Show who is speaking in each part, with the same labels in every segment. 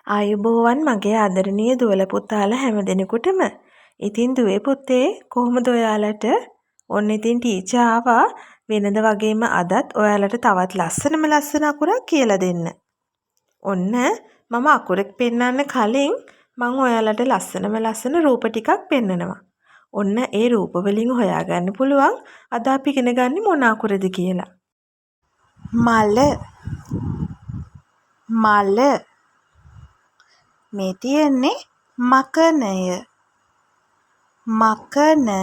Speaker 1: ආයුබෝවන් මගේ ආදරණීය දුවලා පුතාලා හැමදෙනෙකුටම. ඉතින් දුවේ පුතේ කොහොමද ඔයාලට? ඔන්න ඉතින් ටීචර් ආවා වෙනද වගේම අදත් ඔයාලට තවත් ලස්සන අකුරක් කියලා දෙන්න. ඔන්න මම අකුරක් පෙන්නන්න කලින් මම ඔයාලට ලස්සන රූප ටිකක් පෙන්නනවා. ඔන්න ඒ රූප වලින් හොයාගන්න පුළුවන් අද අපි ඉගෙන ගන්නේ මොන අකුරද කියලා. මල මල මේ තියෙන්නේ මකනය මකනය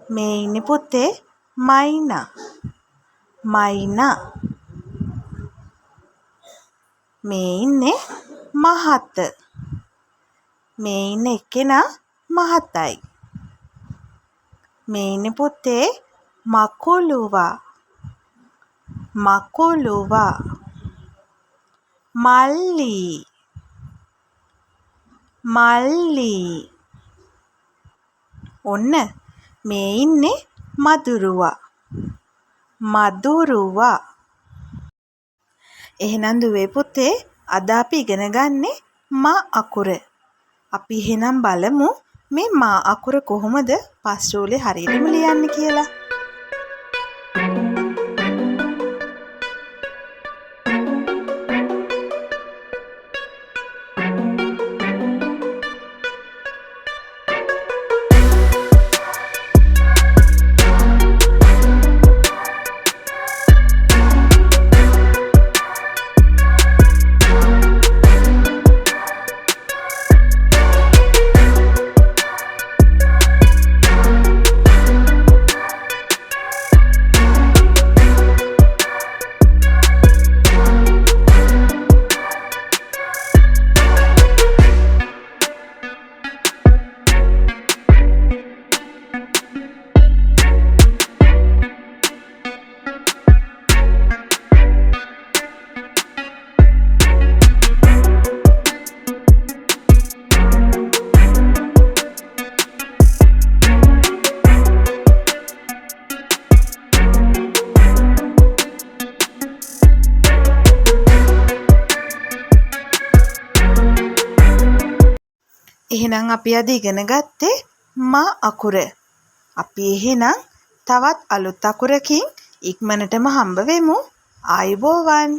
Speaker 1: මේ ඉන්නේ පුතේ මයිනා මයිනා මේ ඉන්නේ මහත මේ ඉන්නේ එක්කෙනා මහතයි මේ ඉන්නේ පුතේ මකුලුවා මකුලුවා මල්ලී මල්ලී ඔන්න මේ ඉන්නේ මදුරුවා මදුරුවා එහෙනම් දුවේ පුතේ අද අපි ඉගෙන ගන්නේ මා අකුර. අපි එහෙනම් බලමු මේ මා අකුර කොහොමද පස්රෝලේ හරියටම ලියන්නේ කියලා. එහෙනම් අපි අද ඉගෙන ගත්තේ මා අකුර. අපි එහෙනම් තවත් අලුත් අකුරකින් ඉක්මනටම හම්බ වෙමු. ආයුබෝවන්.